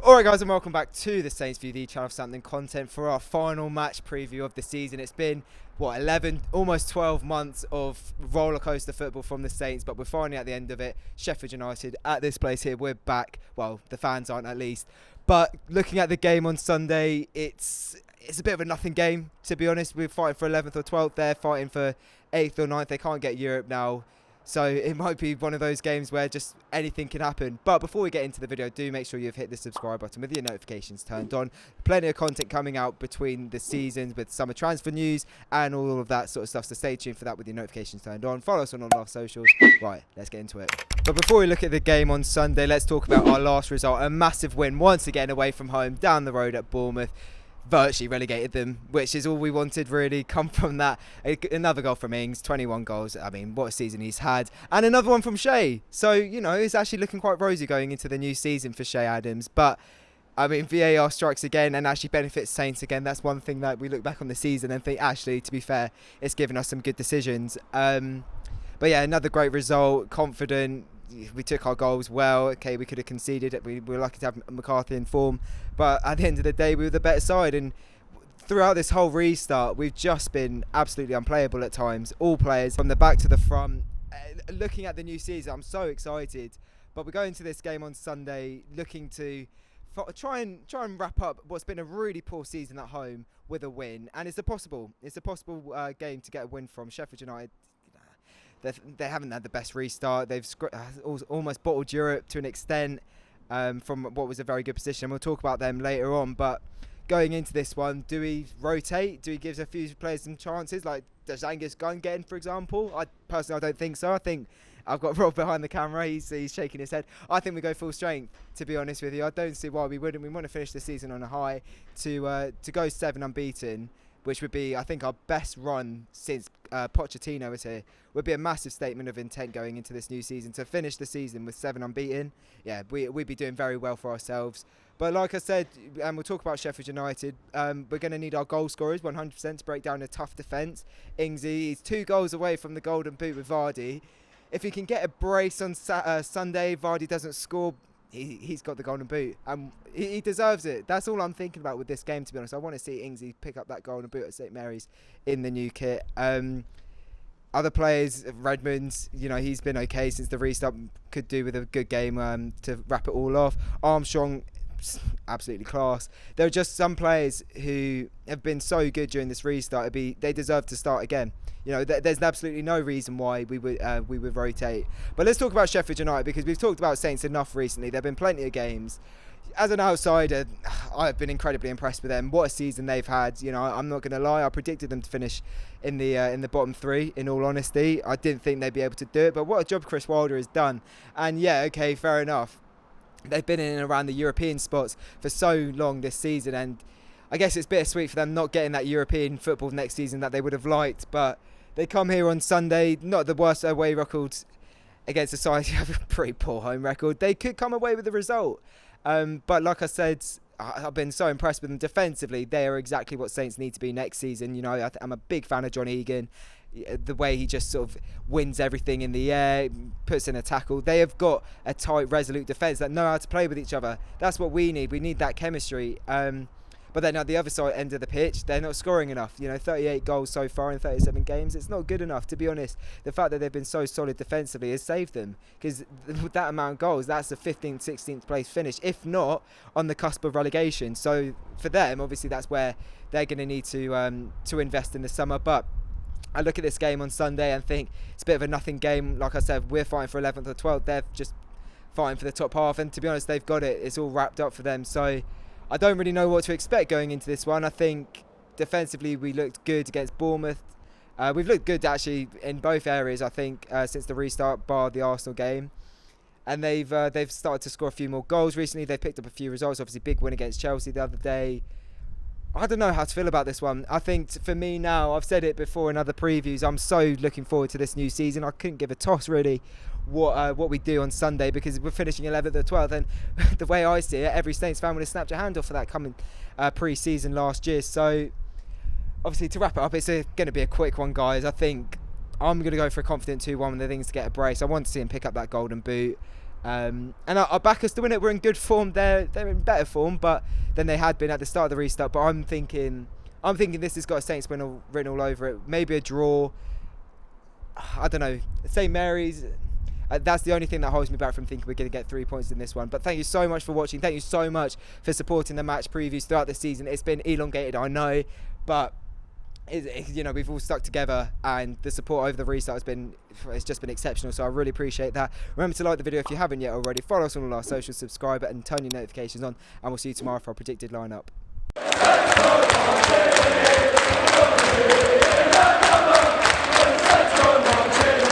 Alright guys, and welcome back to the Saints View, the channel of Southampton content for our final match preview of the season. It's been, 11, almost 12 months of rollercoaster football from the Saints, but we're finally at the end of it. Sheffield United at this place here, we're back. Well, the fans aren't at least. But looking at the game on Sunday, it's a bit of a nothing game, to be honest. We're fighting for 11th or 12th, they're fighting for 8th or 9th. They can't get Europe now. So it might be one of those games where just anything can happen. But before we get into the video, do make sure you've hit the subscribe button with your notifications turned on. Plenty of content coming out between the seasons with summer transfer news and all of that sort of stuff. So stay tuned for that with your notifications turned on. Follow us on all our socials. Right, let's get into it. But before we look at the game on Sunday, let's talk about our last result. A massive win once again away from home down the road at Bournemouth. Virtually relegated them, which is all we wanted really. Come from that, another goal from Ings, 21 goals. I mean, what a season he's had, and another one from Shea. So it's actually looking quite rosy going into the new season for Shea Adams. But I mean, VAR strikes again and actually benefits Saints again. That's one thing that we look back on the season and think, actually, to be fair, it's given us some good decisions. But yeah, another great result. Confident. We took our goals well. Okay, we could have conceded. We were lucky to have McCarthy in form, but at the end of the day, we were the better side. And throughout this whole restart, we've just been absolutely unplayable at times. All players, from the back to the front. Looking at the new season, I'm so excited. But we're going to this game on Sunday, looking to try and wrap up what's been a really poor season at home with a win. And it's a possible game to get a win from Sheffield United. They haven't had the best restart. They've almost bottled Europe to an extent from what was a very good position. We'll talk about them later on. But going into this one, do we rotate? Do we give a few players some chances? Like, does Angus Gunn get in, for example? I don't think so. I think I've got Rob behind the camera. He's shaking his head. I think we go full strength, to be honest with you. I don't see why we wouldn't. We want to finish the season on a high. To go 7 unbeaten, which would be, I think, our best run since Pochettino was here, would be a massive statement of intent going into this new season. To finish the season with 7 unbeaten, yeah, we'd be doing very well for ourselves. But like I said, and we'll talk about Sheffield United, we're going to need our goal scorers 100% to break down a tough defence. Ingsy, he's 2 goals away from the golden boot with Vardy. If he can get a brace on Sunday, Vardy doesn't score, he's got the golden boot, and he deserves it. That's all I'm thinking about with this game, to be honest. I want to see Ingsy pick up that golden boot at St Mary's in the new kit. Other players, Redmond, he's been okay since the restart. Could do with a good game to wrap it all off. Armstrong, absolutely class. There are just some players who have been so good during this restart. They deserve to start again. There's absolutely no reason why we would rotate. But let's talk about Sheffield United, because we've talked about Saints enough recently. There have been plenty of games. As an outsider, I've been incredibly impressed with them. What a season they've had. I'm not going to lie. I predicted them to finish in the bottom 3. In all honesty, I didn't think they'd be able to do it. But what a job Chris Wilder has done. And yeah, okay, fair enough. They've been in and around the European spots for so long this season, and I guess it's bittersweet for them not getting that European football next season that they would have liked. But they come here on Sunday, not the worst away record against a side who have a pretty poor home record. They could come away with the result. But like I said, I've been so impressed with them defensively. They are exactly what Saints need to be next season. I'm a big fan of John Egan. The way he just sort of wins everything in the air, puts in a tackle. They have got a tight, resolute defence that know how to play with each other. That's what we need. We need that chemistry. But then at the other side end of the pitch, they're not scoring enough. 38 goals so far in 37 games. It's not good enough, to be honest. The fact that they've been so solid defensively has saved them, because with that amount of goals, that's a 15th, 16th place finish, if not on the cusp of relegation. So for them, obviously, that's where they're going to need to invest in the summer. But I look at this game on Sunday and think it's a bit of a nothing game. Like I said, we're fighting for 11th or 12th. They're just fighting for the top half. And to be honest, they've got it. It's all wrapped up for them. So I don't really know what to expect going into this one. I think defensively we looked good against Bournemouth. We've looked good actually in both areas, I think, since the restart, bar the Arsenal game. And they've started to score a few more goals recently. They've picked up a few results. Obviously, big win against Chelsea the other day. I don't know how to feel about this one. I think for me now, I've said it before in other previews, I'm so looking forward to this new season. I couldn't give a toss really what we do on Sunday, because we're finishing 11th or 12th, and the way I see it, every Saints fan would have snapped a hand off for that coming pre-season last year. So obviously, to wrap it up, it's going to be a quick one, guys. I think I'm going to go for a confident 2-1 with the things to get a brace. I want to see him pick up that golden boot. And our backers to win it. We're in good form. They're in better form, but than they had been at the start of the restart. But I'm thinking this has got a Saints win written all over it. Maybe a draw. I don't know. St Mary's. That's the only thing that holds me back from thinking we're going to get 3 points in this one. But thank you so much for watching. Thank you so much for supporting the match previews throughout the season. It's been elongated, I know, but we've all stuck together, and the support over the restart it's just been exceptional. So I really appreciate that. Remember to like the video if you haven't yet already. Follow us on all our socials, subscribe, and turn your notifications on. And we'll see you tomorrow for our predicted lineup.